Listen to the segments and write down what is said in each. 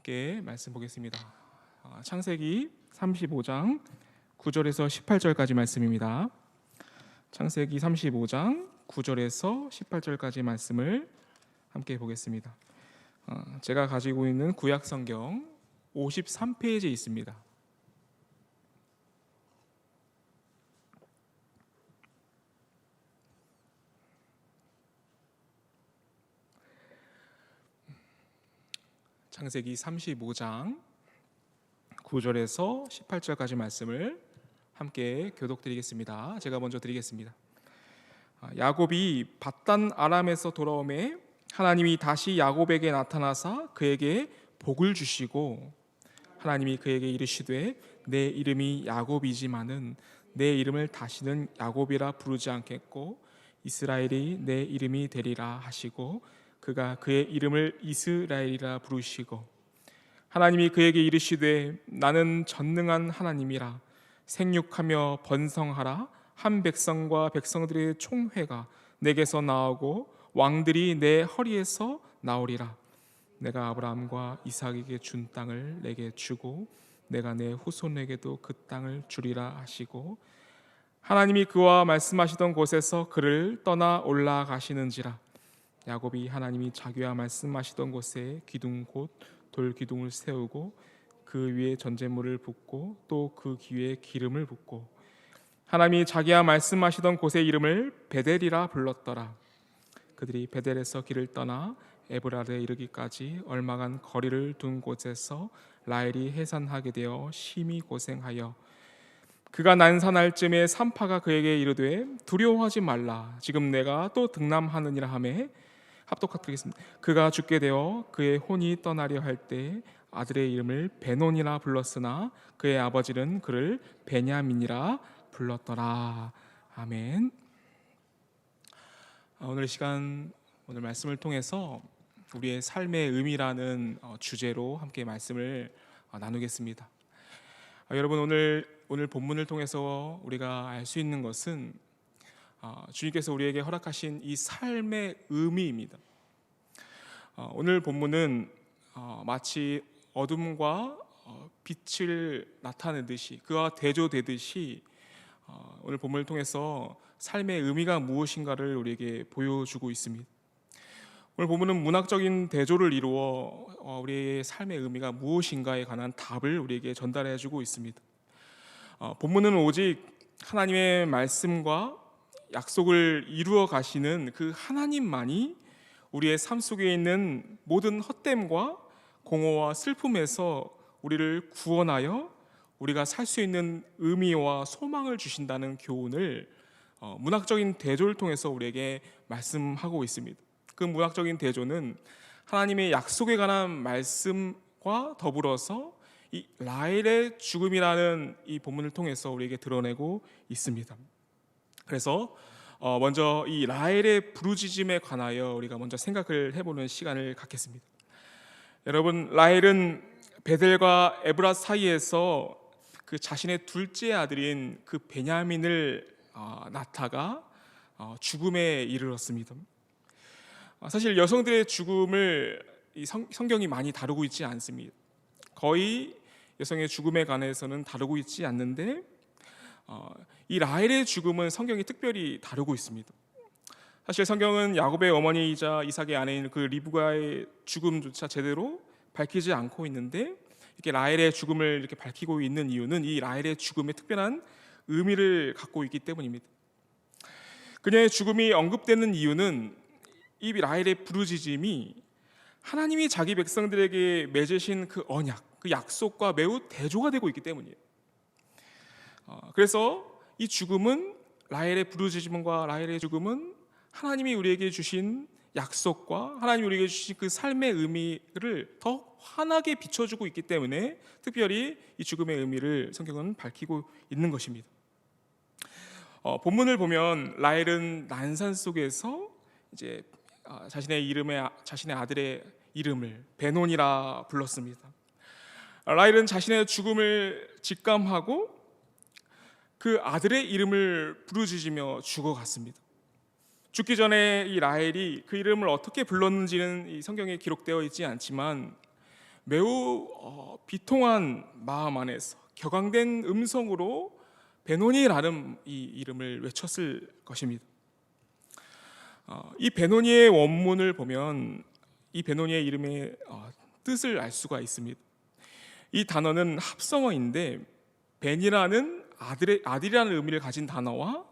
함께 말씀 보겠습니다. 창세기 35장 9절에서 18절까지 말씀입니다. 창세기 35장 9절에서 18절까지 말씀을 함께 보겠습니다. 제가 가지고 있는 구약 성경 53페이지에 있습니다. 창세기 35장 9절에서 18절까지 말씀을 함께 교독드리겠습니다. 제가 먼저 드리겠습니다. 야곱이 밧단 아람에서 돌아오매 하나님이 다시 야곱에게 나타나사 그에게 복을 주시고 하나님이 그에게 이르시되 내 이름이 야곱이지만은 내 이름을 다시는 야곱이라 부르지 않겠고 이스라엘이 내 이름이 되리라 하시고 그가 그의 이름을 이스라엘이라 부르시고 하나님이 그에게 이르시되 나는 전능한 하나님이라 생육하며 번성하라 한 백성과 백성들의 총회가 내게서 나오고 왕들이 내 허리에서 나오리라 내가 아브라함과 이삭에게 준 땅을 내게 주고 내가 내 후손에게도 그 땅을 주리라 하시고 하나님이 그와 말씀하시던 곳에서 그를 떠나 올라가시는지라 야곱이 하나님이 자기와 말씀하시던 곳에 기둥 곧 돌기둥을 세우고 그 위에 전제물을 붓고 또 그 위에 기름을 붓고 하나님이 자기와 말씀하시던 곳의 이름을 베델이라 불렀더라. 그들이 베델에서 길을 떠나 에브라르에 이르기까지 얼마간 거리를 둔 곳에서 라헬이 해산하게 되어 심히 고생하여 그가 난산할 쯤에 산파가 그에게 이르되 두려워하지 말라 지금 내가 또 등남하느니라 하매 합독하겠습니다. 그가 죽게 되어 그의 혼이 떠나려 할 때 아들의 이름을 베논이라 불렀으나 그의 아버지는 그를 베냐민이라 불렀더라. 아멘. 오늘 시간 오늘 말씀을 통해서 우리의 삶의 의미라는 주제로 함께 말씀을 나누겠습니다. 여러분 오늘 본문을 통해서 우리가 알 수 있는 것은 주님께서 우리에게 허락하신 이 삶의 의미입니다. 오늘 본문은 마치 어둠과 빛을 나타내듯이 그와 대조되듯이 오늘 본문을 통해서 삶의 의미가 무엇인가를 우리에게 보여주고 있습니다. 오늘 본문은 문학적인 대조를 이루어 우리의 삶의 의미가 무엇인가에 관한 답을 우리에게 전달해주고 있습니다. 본문은 오직 하나님의 말씀과 약속을 이루어 가시는 그 하나님만이 우리의 삶 속에 있는 모든 헛됨과 공허와 슬픔에서 우리를 구원하여 우리가 살 수 있는 의미와 소망을 주신다는 교훈을 문학적인 대조를 통해서 우리에게 말씀하고 있습니다. 그 문학적인 대조는 하나님의 약속에 관한 말씀과 더불어서 이 라헬의 죽음이라는 이 본문을 통해서 우리에게 드러내고 있습니다. 그래서 먼저 이 라헬의 부르짖음에 관하여 우리가 먼저 생각을 해보는 시간을 갖겠습니다. 여러분, 라헬은 베델과 에브라 사이에서 그 자신의 둘째 아들인 그 베냐민을 낳다가 죽음에 이르렀습니다. 사실 여성들의 죽음을 이 성경이 많이 다루고 있지 않습니다. 거의 여성의 죽음에 관해서는 다루고 있지 않는데 이 라헬의 죽음은 성경이 특별히 다루고 있습니다. 사실 성경은 야곱의 어머니이자 이삭의 아내인 그 리브가의 죽음조차 제대로 밝히지 않고 있는데 이렇게 라헬의 죽음을 이렇게 밝히고 있는 이유는 이 라헬의 죽음에 특별한 의미를 갖고 있기 때문입니다. 그녀의 죽음이 언급되는 이유는 이 라헬의 부르짖음이 하나님이 자기 백성들에게 맺으신 그 언약, 그 약속과 매우 대조가 되고 있기 때문이에요. 그래서 이 죽음은 라헬의 부르짖음과 라헬의 죽음은 하나님이 우리에게 주신 약속과 하나님이 우리에게 주신 그 삶의 의미를 더 환하게 비춰주고 있기 때문에 특별히 이 죽음의 의미를 성경은 밝히고 있는 것입니다. 본문을 보면 라헬은 난산 속에서 이제 자신의 아들의 이름을 베논이라 불렀습니다. 라헬은 자신의 죽음을 직감하고 그 아들의 이름을 부르짖으며 죽어갔습니다. 죽기 전에 이 라헬이 그 이름을 어떻게 불렀는지는 이 성경에 기록되어 있지 않지만 매우 비통한 마음 안에서 격앙된 음성으로 베노니라는 이 이름을 외쳤을 것입니다. 이 베노니의 원문을 보면 이 베노니의 이름의 뜻을 알 수가 있습니다. 이 단어는 합성어인데 벤이라는 아들이라는 의미를 가진 단어와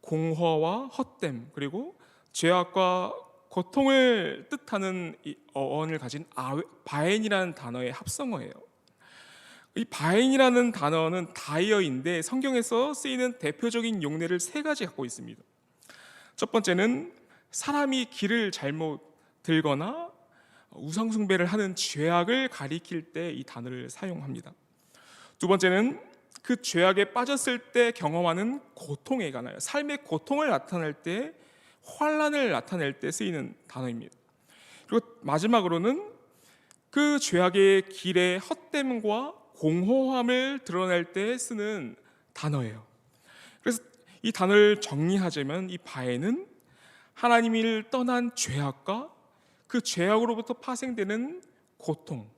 공허와 헛됨 그리고 죄악과 고통을 뜻하는 이 어원을 가진 바엔이라는 단어의 합성어예요. 이 바엔이라는 단어는 다이어인데 성경에서 쓰이는 대표적인 용례를 세 가지 갖고 있습니다. 첫 번째는 사람이 길을 잘못 들거나 우상숭배를 하는 죄악을 가리킬 때 이 단어를 사용합니다. 두 번째는 그 죄악에 빠졌을 때 경험하는 고통에 관하여 삶의 고통을 나타낼 때, 환난을 나타낼 때 쓰이는 단어입니다. 그리고 마지막으로는 그 죄악의 길의 헛됨과 공허함을 드러낼 때 쓰는 단어예요. 그래서 이 단어를 정리하자면 이 바에는 하나님을 떠난 죄악과 그 죄악으로부터 파생되는 고통,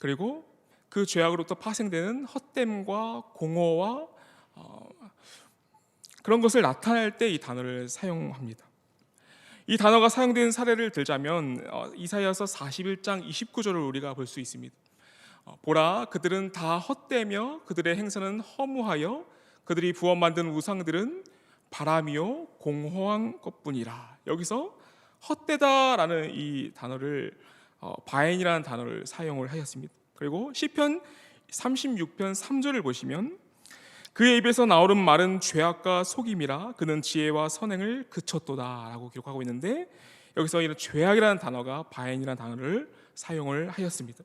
그리고 그 죄악으로부터 파생되는 헛됨과 공허와 그런 것을 나타낼 때 이 단어를 사용합니다. 이 단어가 사용된 사례를 들자면 이사야서 41장 29절을 우리가 볼 수 있습니다. 보라, 그들은 다 헛되며 그들의 행사는 허무하여 그들이 부어 만든 우상들은 바람이요 공허한 것뿐이라. 여기서 헛되다라는 이 단어를 바엔이라는 단어를 사용을 하였습니다. 그리고 시편 36편 3절을 보시면 그의 입에서 나오는 말은 죄악과 속임이라 그는 지혜와 선행을 그쳤도다 라고 기록하고 있는데, 여기서 이런 죄악이라는 단어가 바엔이라는 단어를 사용을 하였습니다.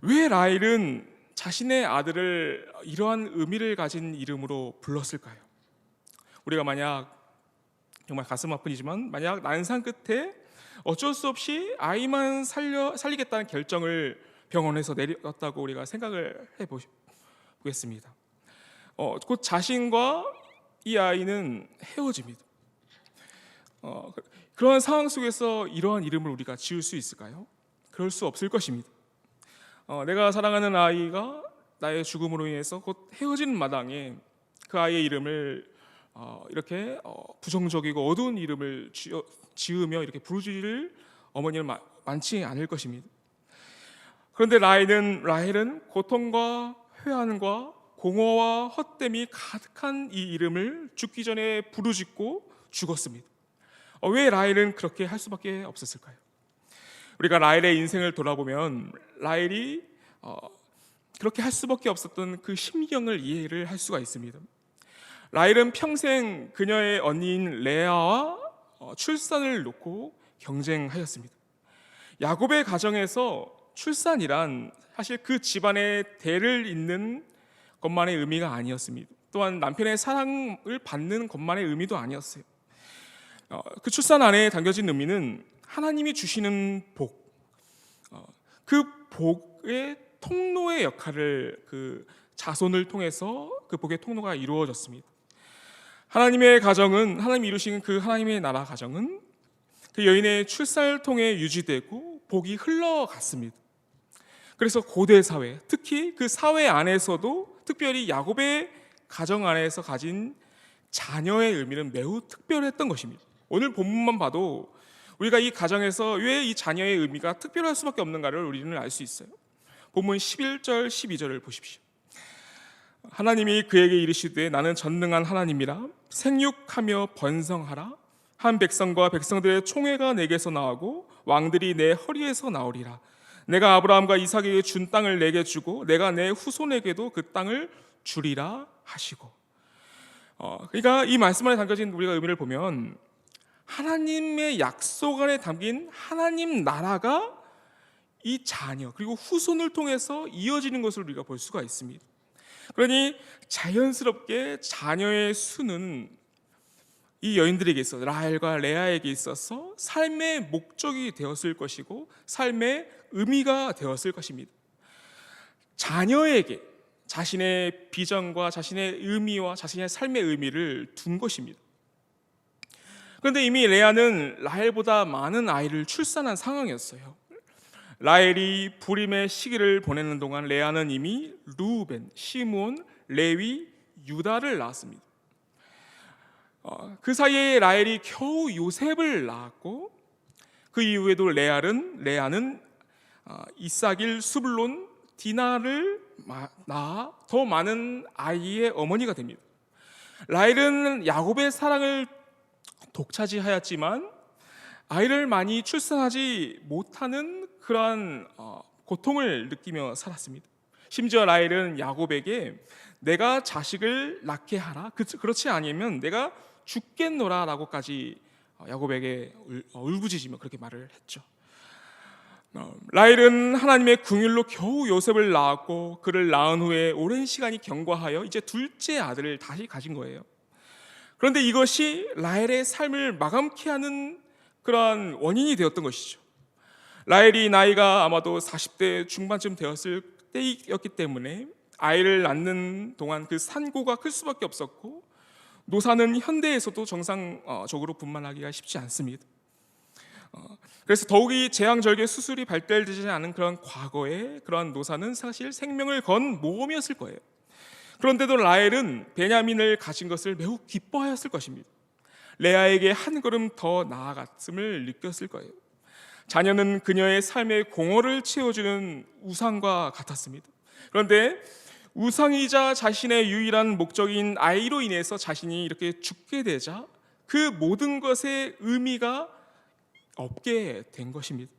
왜 라헬은 자신의 아들을 이러한 의미를 가진 이름으로 불렀을까요? 우리가 만약 정말 가슴 아픈이지만 만약 난상 끝에 어쩔 수 없이 아이만 살리겠다는 결정을 병원에서 내렸다고 우리가 생각을 해보겠습니다. 곧 자신과 이 아이는 헤어집니다. 그런 상황 속에서 이러한 이름을 우리가 지을 수 있을까요? 그럴 수 없을 것입니다. 내가 사랑하는 아이가 나의 죽음으로 인해서 곧 헤어지는 마당에 그 아이의 이름을 이렇게 부정적이고 어두운 이름을 지으며 이렇게 부르짖을 어머니는 많지 않을 것입니다. 그런데 라헬은 고통과 회한과 공허와 헛됨이 가득한 이 이름을 죽기 전에 부르짖고 죽었습니다. 왜 라헬은 그렇게 할 수밖에 없었을까요? 우리가 라헬의 인생을 돌아보면 라헬이 그렇게 할 수밖에 없었던 그 심경을 이해를 할 수가 있습니다. 라헬은 평생 그녀의 언니인 레아와 출산을 놓고 경쟁하였습니다. 야곱의 가정에서 출산이란 사실 그 집안의 대를 잇는 것만의 의미가 아니었습니다. 또한 남편의 사랑을 받는 것만의 의미도 아니었어요. 그 출산 안에 담겨진 의미는 하나님이 주시는 복, 그 복의 통로의 역할을 그 자손을 통해서 그 복의 통로가 이루어졌습니다. 하나님의 가정은, 하나님이 이루신 그 하나님의 나라 가정은 그 여인의 출산을 통해 유지되고 복이 흘러갔습니다. 그래서 고대 사회, 특히 그 사회 안에서도 특별히 야곱의 가정 안에서 가진 자녀의 의미는 매우 특별했던 것입니다. 오늘 본문만 봐도 우리가 이 가정에서 왜 이 자녀의 의미가 특별할 수밖에 없는가를 우리는 알 수 있어요. 본문 11절 12절을 보십시오. 하나님이 그에게 이르시되 나는 전능한 하나님이라 생육하며 번성하라. 한 백성과 백성들의 총회가 내게서 나오고 왕들이 내 허리에서 나오리라. 내가 아브라함과 이삭에게 준 땅을 내게 주고 내가 내 후손에게도 그 땅을 주리라 하시고. 그러니까 이 말씀 안에 담겨진 우리가 의미를 보면 하나님의 약속 안에 담긴 하나님 나라가 이 자녀 그리고 후손을 통해서 이어지는 것을 우리가 볼 수가 있습니다. 그러니 자연스럽게 자녀의 수는 이 여인들에게 있어서 라헬과 레아에게 있어서 삶의 목적이 되었을 것이고 삶의 의미가 되었을 것입니다. 자녀에게 자신의 비전과 자신의 의미와 자신의 삶의 의미를 둔 것입니다. 그런데 이미 레아는 라헬보다 많은 아이를 출산한 상황이었어요. 라헬이 불임의 시기를 보내는 동안 레아는 이미 루벤, 시므온, 레위, 유다를 낳았습니다. 그 사이에 라헬이 겨우 요셉을 낳았고, 그 이후에도 레아는 이삭일, 수블론, 디나를 낳아 더 많은 아이의 어머니가 됩니다. 라헬은 야곱의 사랑을 독차지하였지만 아이를 많이 출산하지 못하는 그러한 고통을 느끼며 살았습니다. 심지어 라헬은 야곱에게 내가 자식을 낳게 하라, 그렇지 아니면 내가 죽겠노라 라고까지 야곱에게 울부짖으며 그렇게 말을 했죠. 라헬은 하나님의 긍휼로 겨우 요셉을 낳았고, 그를 낳은 후에 오랜 시간이 경과하여 이제 둘째 아들을 다시 가진 거예요. 그런데 이것이 라헬의 삶을 마감케 하는 그러한 원인이 되었던 것이죠. 라헬이 나이가 아마도 40대 중반쯤 되었을 때였기 때문에 아이를 낳는 동안 그 산고가 클 수밖에 없었고, 노사는 현대에서도 정상적으로 분만하기가 쉽지 않습니다. 그래서 더욱이 제왕절개 수술이 발달되지 않은 그런 과거에 그러한 노사는 사실 생명을 건 모험이었을 거예요. 그런데도 라헬은 베냐민을 가진 것을 매우 기뻐하였을 것입니다. 레아에게 한 걸음 더 나아갔음을 느꼈을 거예요. 자녀는 그녀의 삶의 공허를 채워주는 우상과 같았습니다. 그런데 우상이자 자신의 유일한 목적인 아이로 인해서 자신이 이렇게 죽게 되자 그 모든 것의 의미가 없게 된 것입니다.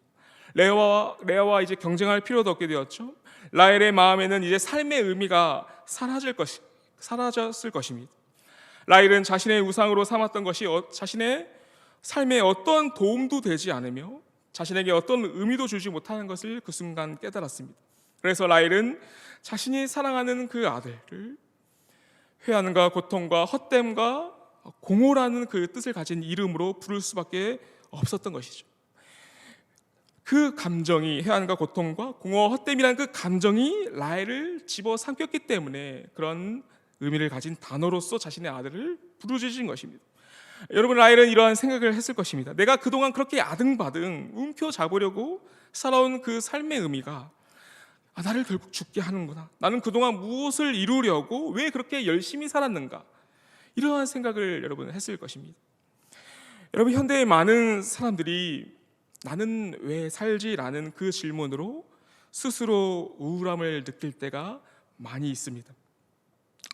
레아와 이제 경쟁할 필요도 없게 되었죠. 라헬의 마음에는 이제 삶의 의미가 사라졌을 것입니다. 라헬은 자신의 우상으로 삼았던 것이 자신의 삶에 어떤 도움도 되지 않으며 자신에게 어떤 의미도 주지 못하는 것을 그 순간 깨달았습니다. 그래서 라헬은 자신이 사랑하는 그 아들을 회한과 고통과 헛됨과 공허라는 그 뜻을 가진 이름으로 부를 수밖에 없었던 것이죠. 그 감정이, 회한과 고통과 공허, 헛됨이라는 그 감정이 라헬을 집어삼켰기 때문에 그런 의미를 가진 단어로서 자신의 아들을 부르짖은 것입니다. 여러분, 라헬은 이러한 생각을 했을 것입니다. 내가 그동안 그렇게 아등바등 움켜잡으려고 살아온 그 삶의 의미가 나를 결국 죽게 하는구나. 나는 그동안 무엇을 이루려고 왜 그렇게 열심히 살았는가, 이러한 생각을 여러분 했을 것입니다. 여러분, 현대의 많은 사람들이 나는 왜 살지라는 그 질문으로 스스로 우울함을 느낄 때가 많이 있습니다.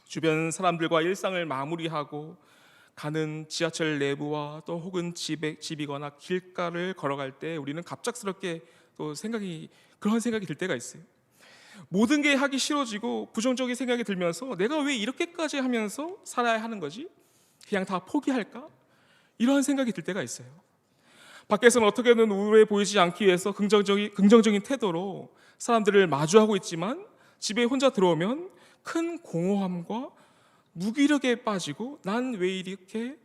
주변 사람들과 일상을 마무리하고 가는 지하철 내부와 또 혹은 집이거나 길가를 걸어갈 때 우리는 갑작스럽게 또 그런 생각이 들 때가 있어요. 모든 게 하기 싫어지고 부정적인 생각이 들면서 내가 왜 이렇게까지 하면서 살아야 하는 거지? 그냥 다 포기할까? 이런 생각이 들 때가 있어요. 밖에서는 어떻게든 우울해 보이지 않기 위해서 긍정적인 태도로 사람들을 마주하고 있지만 집에 혼자 들어오면 큰 공허함과 무기력에 빠지고 난 왜 이렇게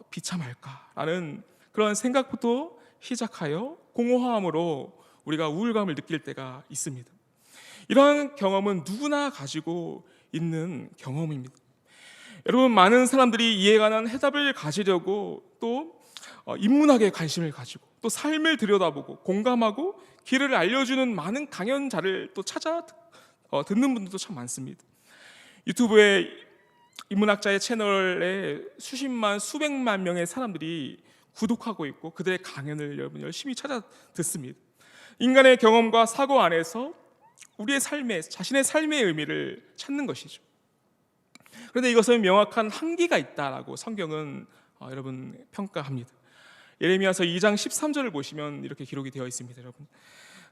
비참할까라는 그런 생각부터 시작하여 공허함으로 우리가 우울감을 느낄 때가 있습니다. 이러한 경험은 누구나 가지고 있는 경험입니다. 여러분, 많은 사람들이 이에 관한 해답을 가지려고 또 인문학에 관심을 가지고 또 삶을 들여다보고 공감하고 길을 알려주는 많은 강연자를 또 찾아 듣는 분들도 참 많습니다. 유튜브에 인문학자의 채널에 수백만 명의 사람들이 구독하고 있고 그들의 강연을 여러분 열심히 찾아 듣습니다. 인간의 경험과 사고 안에서 자신의 삶의 의미를 찾는 것이죠. 그런데 이것은 명확한 한계가 있다라고 성경은 여러분 평가합니다. 예레미야서 2장 13절을 보시면 이렇게 기록이 되어 있습니다. 여러분,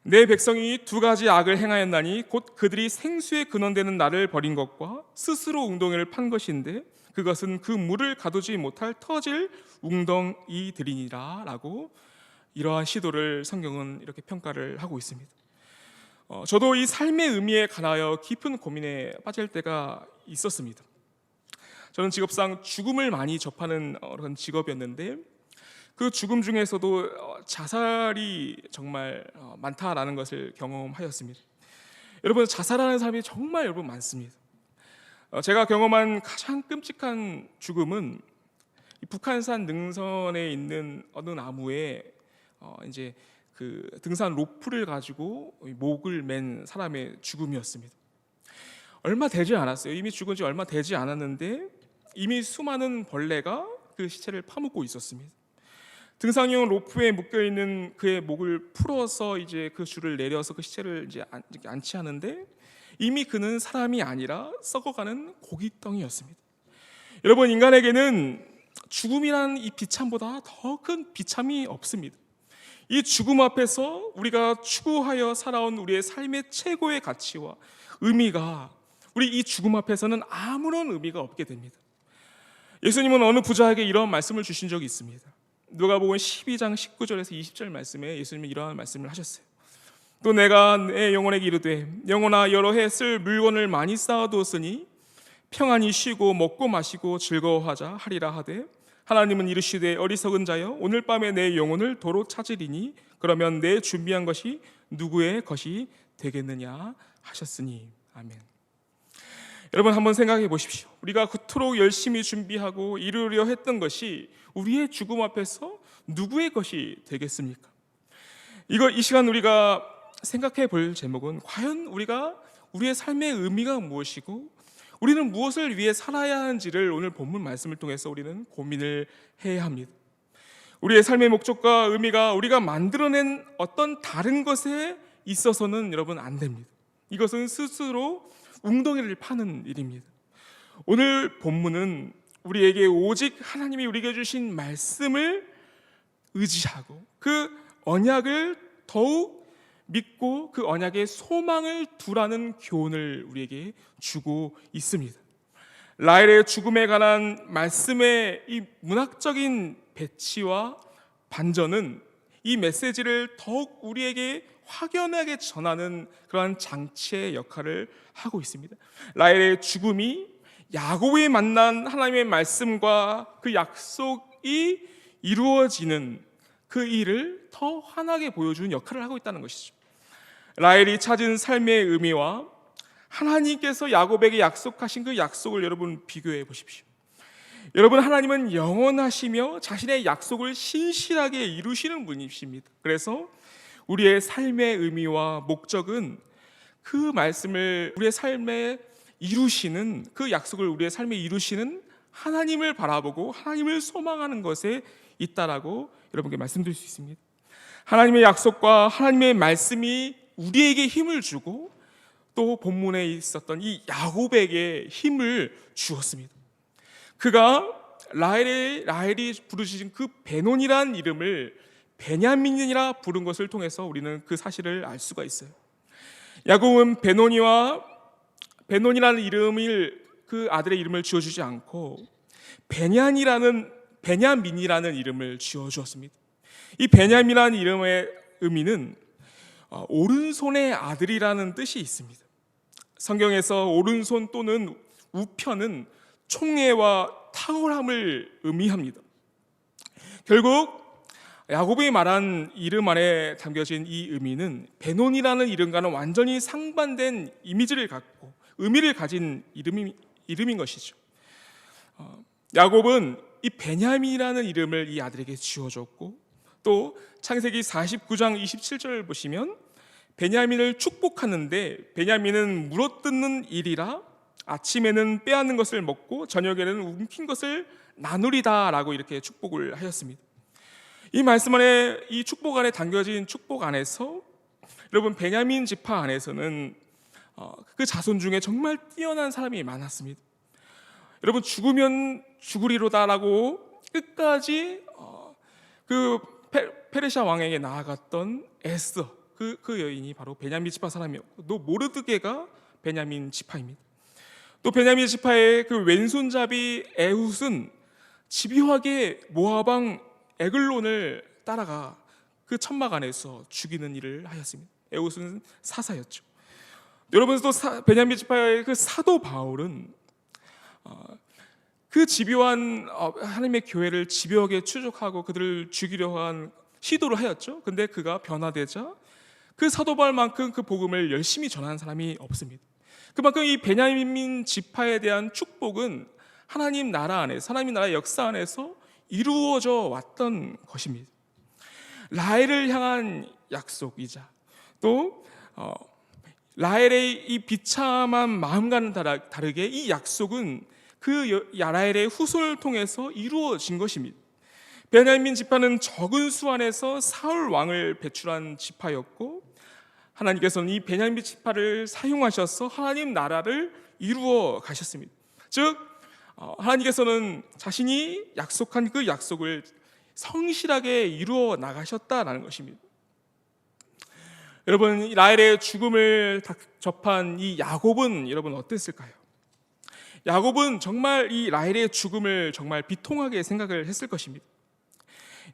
내 백성이 두 가지 악을 행하였나니 곧 그들이 생수의 근원되는 나를 버린 것과 스스로 웅덩이를 판 것인데 그것은 그 물을 가두지 못할 터질 웅덩이들이니라 라고 이러한 시도를 성경은 이렇게 평가를 하고 있습니다. 저도 이 삶의 의미에 관하여 깊은 고민에 빠질 때가 있었습니다. 저는 직업상 죽음을 많이 접하는 그런 직업이었는데 그 죽음 중에서도 자살이 정말 많다라는 것을 경험하였습니다. 여러분, 자살하는 사람이 정말 여러분 많습니다. 제가 경험한 가장 끔찍한 죽음은 북한산 능선에 있는 어느 나무에 이제 그 등산 로프를 가지고 목을 맨 사람의 죽음이었습니다. 얼마 되지 않았어요. 이미 죽은 지 얼마 되지 않았는데 이미 수많은 벌레가 그 시체를 파묻고 있었습니다. 등산용 로프에 묶여 있는 그의 목을 풀어서 이제 그 줄을 내려서 그 시체를 이제 안치하는데 이미 그는 사람이 아니라 썩어가는 고깃덩이였습니다. 여러분, 인간에게는 죽음이란 이 비참보다 더 큰 비참이 없습니다. 이 죽음 앞에서 우리가 추구하여 살아온 우리의 삶의 최고의 가치와 의미가 우리 이 죽음 앞에서는 아무런 의미가 없게 됩니다. 예수님은 어느 부자에게 이런 말씀을 주신 적이 있습니다. 누가복음 12장 19절에서 20절 말씀에 예수님이 이러한 말씀을 하셨어요. 또 내가 내 영혼에게 이르되 영혼아 여러 해 쓸 물건을 많이 쌓아두었으니 평안히 쉬고 먹고 마시고 즐거워하자 하리라 하되 하나님은 이르시되 어리석은 자여 오늘 밤에 내 영혼을 도로 찾으리니 그러면 내 준비한 것이 누구의 것이 되겠느냐 하셨으니. 아멘. 여러분, 한번 생각해 보십시오. 우리가 그토록 열심히 준비하고 이루려 했던 것이 우리의 죽음 앞에서 누구의 것이 되겠습니까? 이 시간 우리가 생각해 볼 제목은 과연 우리가 우리의 삶의 의미가 무엇이고 우리는 무엇을 위해 살아야 하는지를 오늘 본문 말씀을 통해서 우리는 고민을 해야 합니다. 우리의 삶의 목적과 의미가 우리가 만들어낸 어떤 다른 것에 있어서는 여러분 안 됩니다. 이것은 스스로 웅덩이를 파는 일입니다. 오늘 본문은 우리에게 오직 하나님이 우리에게 주신 말씀을 의지하고 그 언약을 더욱 믿고 그 언약에 소망을 두라는 교훈을 우리에게 주고 있습니다. 라헬의 죽음에 관한 말씀의 이 문학적인 배치와 반전은 이 메시지를 더욱 우리에게 확연하게 전하는 그러한 장치의 역할을 하고 있습니다. 라헬의 죽음이 야곱이 만난 하나님의 말씀과 그 약속이 이루어지는 그 일을 더 환하게 보여주는 역할을 하고 있다는 것이죠. 라헬이 찾은 삶의 의미와 하나님께서 야곱에게 약속하신 그 약속을 여러분 비교해 보십시오. 여러분, 하나님은 영원하시며 자신의 약속을 신실하게 이루시는 분이십니다. 그래서 우리의 삶의 의미와 목적은 그 말씀을 우리의 삶에 이루시는 그 약속을 우리의 삶에 이루시는 하나님을 바라보고 하나님을 소망하는 것에 있다라고 여러분께 말씀드릴 수 있습니다. 하나님의 약속과 하나님의 말씀이 우리에게 힘을 주고 또 본문에 있었던 이 야곱에게 힘을 주었습니다. 그가 라헬이 부르신 그 베논이라는 이름을 베냐민이라 부른 것을 통해서 우리는 그 사실을 알 수가 있어요. 야곱은 베논이라는 이름을 그 아들의 이름을 지어주지 않고 베냐민이라는 이름을 지어주었습니다. 이 베냐민이라는 이름의 의미는 오른손의 아들이라는 뜻이 있습니다. 성경에서 오른손 또는 우편은 총애와 탁월함을 의미합니다. 결국 야곱이 말한 이름 안에 담겨진 이 의미는 베논이라는 이름과는 완전히 상반된 이미지를 갖고 의미를 가진 이름인 것이죠. 야곱은 이 베냐민이라는 이름을 이 아들에게 지어줬고 또 창세기 49장 27절을 보시면 베냐민을 축복하는데 베냐민은 물어뜯는 일이라 아침에는 빼앗는 것을 먹고 저녁에는 움킨 것을 나누리다라고 이렇게 축복을 하였습니다. 이 말씀 안에 이 축복 안에 담겨진 축복 안에서 여러분 베냐민 지파 안에서는 그 자손 중에 정말 뛰어난 사람이 많았습니다. 여러분 죽으면 죽으리로다라고 끝까지 그 페르시아 왕에게 나아갔던 에스더 그 여인이 바로 베냐민 지파 사람이었고 또 모르드게가 베냐민 지파입니다. 또 베냐민 지파의 그 왼손잡이 에훗은 집요하게 모압 왕 에글론을 따라가 그 천막 안에서 죽이는 일을 하였습니다. 에훗은 사사였죠. 여러분 또 베냐민 지파의 그 사도 바울은 그 집요한 하나님의 교회를 집요하게 추적하고 그들을 죽이려 한 시도를 하였죠. 근데 그가 변화되자 그 사도 바울만큼 그 복음을 열심히 전하는 사람이 없습니다. 그만큼 이 베냐민 지파에 대한 축복은 하나님 나라 안에서 하나님 나라의 역사 안에서 이루어져 왔던 것입니다. 라헬을 향한 약속이자 또 라헬의 이 비참한 마음과는 다르게 이 약속은 그 라헬의 후손을 통해서 이루어진 것입니다. 베냐민 지파는 적은 수 안에서 사울 왕을 배출한 지파였고, 하나님께서는 이 베냐민 지파를 사용하셔서 하나님 나라를 이루어 가셨습니다. 즉 하나님께서는 자신이 약속한 그 약속을 성실하게 이루어 나가셨다라는 것입니다. 여러분, 라헬의 죽음을 접한 이 야곱은 여러분 어땠을까요? 야곱은 정말 이 라헬의 죽음을 정말 비통하게 생각을 했을 것입니다.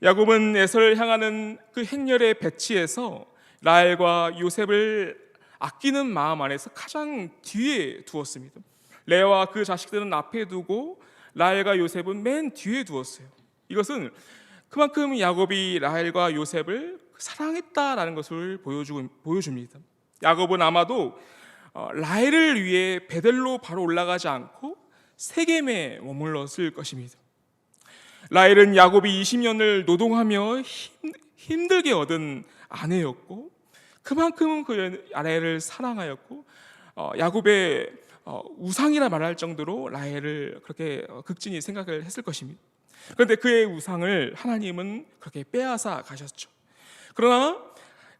야곱은 에서를 향하는 그 행렬의 배치에서 라헬과 요셉을 아끼는 마음 안에서 가장 뒤에 두었습니다. 레아와 그 자식들은 앞에 두고 라헬과 요셉은 맨 뒤에 두었어요. 이것은 그만큼 야곱이 라헬과 요셉을 사랑했다라는 것을 보여줍니다. 야곱은 아마도 라헬을 위해 베델로 바로 올라가지 않고 세겜에 머물렀을 것입니다. 라헬은 야곱이 20년을 노동하며 힘들게 얻은 아내였고, 그만큼 그 라헬을 사랑하였고, 야곱의 우상이라 말할 정도로 라헬을 그렇게 극진히 생각을 했을 것입니다. 그런데 그의 우상을 하나님은 그렇게 빼앗아 가셨죠. 그러나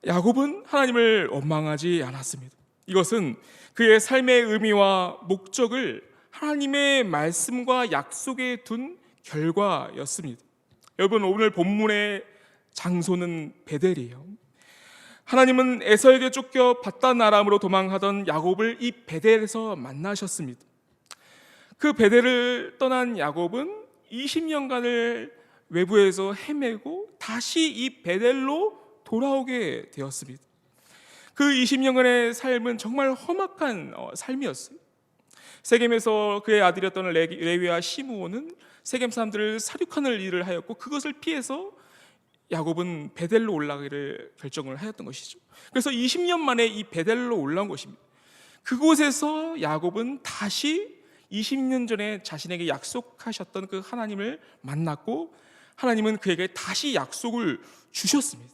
야곱은 하나님을 원망하지 않았습니다. 이것은 그의 삶의 의미와 목적을 하나님의 말씀과 약속에 둔 결과였습니다. 여러분, 오늘 본문의 장소는 베델이에요. 하나님은 에서에게 쫓겨 밧단 아람으로 도망하던 야곱을 이 베델에서 만나셨습니다. 그 베델을 떠난 야곱은 20년간을 외부에서 헤매고 다시 이 베델로 돌아오게 되었습니다. 그 20년간의 삶은 정말 험악한 삶이었어요. 세겜에서 그의 아들이었던 레위와 시므온은 세겜 사람들을 사륙하는 일을 하였고, 그것을 피해서 야곱은 베델로 올라가기를 결정을 하였던 것이죠. 그래서 20년 만에 이 베델로 올라온 것입니다. 그곳에서 야곱은 다시 20년 전에 자신에게 약속하셨던 그 하나님을 만났고, 하나님은 그에게 다시 약속을 주셨습니다.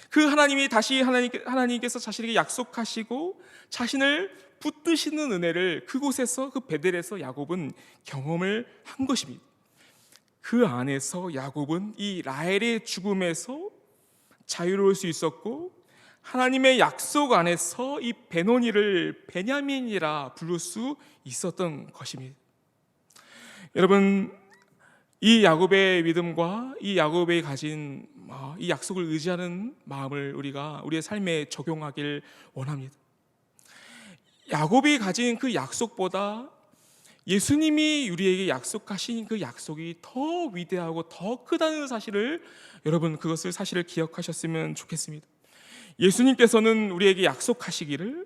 그 하나님이 다시 하나님께서 자신에게 약속하시고 자신을 붙드시는 은혜를 그곳에서, 그 베델에서 야곱은 경험을 한 것입니다. 그 안에서 야곱은 이 라헬의 죽음에서 자유로울 수 있었고, 하나님의 약속 안에서 이 베노니를 베냐민이라 부를 수 있었던 것입니다. 여러분, 이 야곱의 믿음과 이 야곱이 가진 이 약속을 의지하는 마음을 우리가 우리의 삶에 적용하길 원합니다. 야곱이 가진 그 약속보다 예수님이 우리에게 약속하신 그 약속이 더 위대하고 더 크다는 사실을, 여러분 그것을 사실을 기억하셨으면 좋겠습니다. 예수님께서는 우리에게 약속하시기를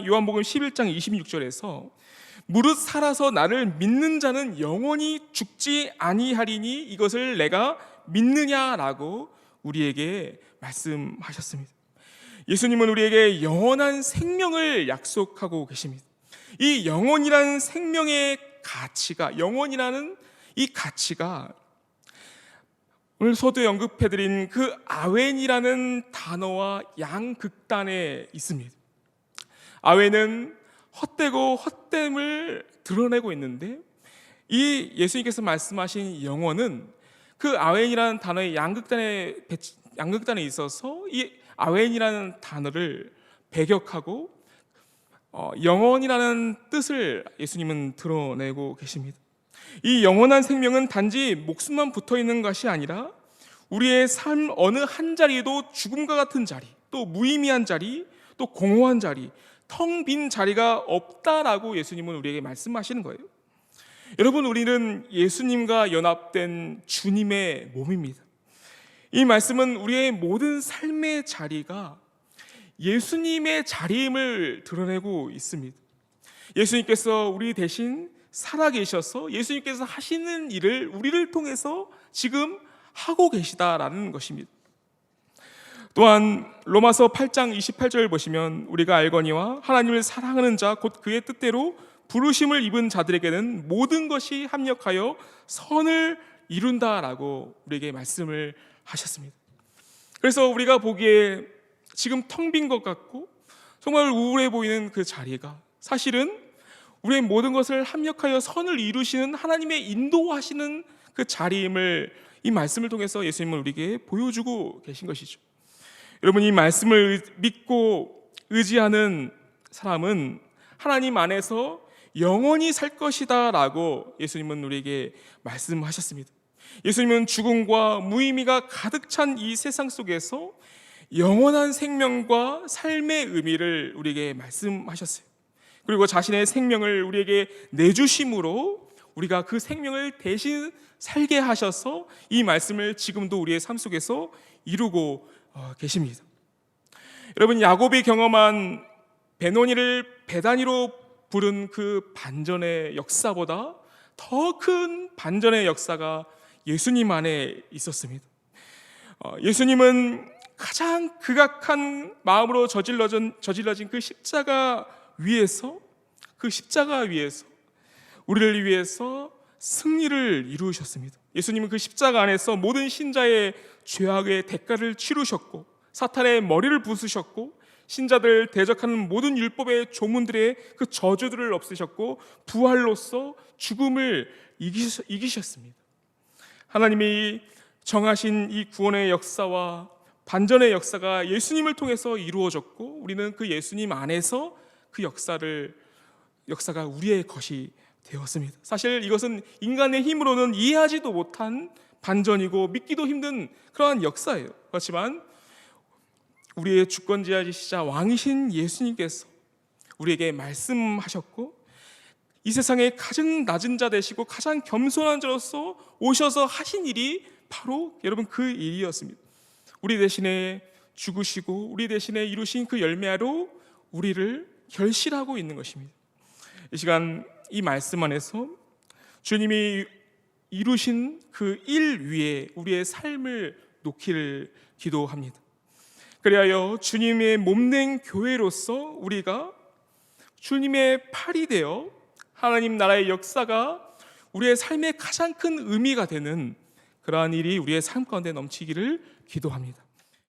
요한복음 11장 26절에서 무릇 살아서 나를 믿는 자는 영원히 죽지 아니하리니 이것을 내가 믿느냐라고 우리에게 말씀하셨습니다. 예수님은 우리에게 영원한 생명을 약속하고 계십니다. 이 영원이라는 생명의 가치가, 영원이라는 이 가치가 오늘 서두에 언급해드린 그 아웬이라는 단어와 양극단에 있습니다. 아웬은 헛되고 헛됨을 드러내고 있는데, 이 예수님께서 말씀하신 영원은 그 아웬이라는 단어의 양극단에 있어서 이 아웬이라는 단어를 배격하고 영원이라는 뜻을 예수님은 드러내고 계십니다. 이 영원한 생명은 단지 목숨만 붙어 있는 것이 아니라 우리의 삶 어느 한 자리에도 죽음과 같은 자리, 또 무의미한 자리, 또 공허한 자리, 텅 빈 자리가 없다라고 예수님은 우리에게 말씀하시는 거예요. 여러분, 우리는 예수님과 연합된 주님의 몸입니다. 이 말씀은 우리의 모든 삶의 자리가 예수님의 자리임을 드러내고 있습니다. 예수님께서 우리 대신 살아계셔서 예수님께서 하시는 일을 우리를 통해서 지금 하고 계시다라는 것입니다. 또한 로마서 8장 28절 보시면 우리가 알거니와 하나님을 사랑하는 자 곧 그의 뜻대로 부르심을 입은 자들에게는 모든 것이 합력하여 선을 이룬다라고 우리에게 말씀을 하셨습니다. 그래서 우리가 보기에 지금 텅 빈 것 같고 정말 우울해 보이는 그 자리가 사실은 우리의 모든 것을 합력하여 선을 이루시는 하나님의 인도하시는 그 자리임을 이 말씀을 통해서 예수님은 우리에게 보여주고 계신 것이죠. 여러분, 이 말씀을 믿고 의지하는 사람은 하나님 안에서 영원히 살 것이다 라고 예수님은 우리에게 말씀하셨습니다. 예수님은 죽음과 무의미가 가득 찬 이 세상 속에서 영원한 생명과 삶의 의미를 우리에게 말씀하셨어요. 그리고 자신의 생명을 우리에게 내주심으로 우리가 그 생명을 대신 살게 하셔서 이 말씀을 지금도 우리의 삶 속에서 이루고 계십니다. 여러분, 야곱이 경험한 베노니를 베다니로 부른 그 반전의 역사보다 더 큰 반전의 역사가 예수님 안에 있었습니다. 예수님은 가장 극악한 마음으로 저질러진 그 십자가 위에서 우리를 위해서 승리를 이루셨습니다. 예수님은 그 십자가 안에서 모든 신자의 죄악의 대가를 치르셨고 사탄의 머리를 부수셨고 신자들 대적하는 모든 율법의 조문들의 그 저주들을 없애셨고 부활로서 죽음을 이기셨습니다. 하나님이 정하신 이 구원의 역사와 반전의 역사가 예수님을 통해서 이루어졌고 우리는 그 예수님 안에서 그 역사가 우리의 것이 되었습니다. 사실 이것은 인간의 힘으로는 이해하지도 못한 반전이고 믿기도 힘든 그러한 역사예요. 그렇지만 우리의 주권자이시자 왕이신 예수님께서 우리에게 말씀하셨고 이 세상에 가장 낮은 자 되시고 가장 겸손한 자로서 오셔서 하신 일이 바로 여러분 그 일이었습니다. 우리 대신에 죽으시고 우리 대신에 이루신 그 열매로 우리를 결실하고 있는 것입니다. 이 시간 이 말씀 안에서 주님이 이루신 그 일 위에 우리의 삶을 놓기를 기도합니다. 그리하여 주님의 몸된 교회로서 우리가 주님의 팔이 되어 하나님 나라의 역사가 우리의 삶의 가장 큰 의미가 되는 그러한 일이 우리의 삶 가운데 넘치기를 기도합니다.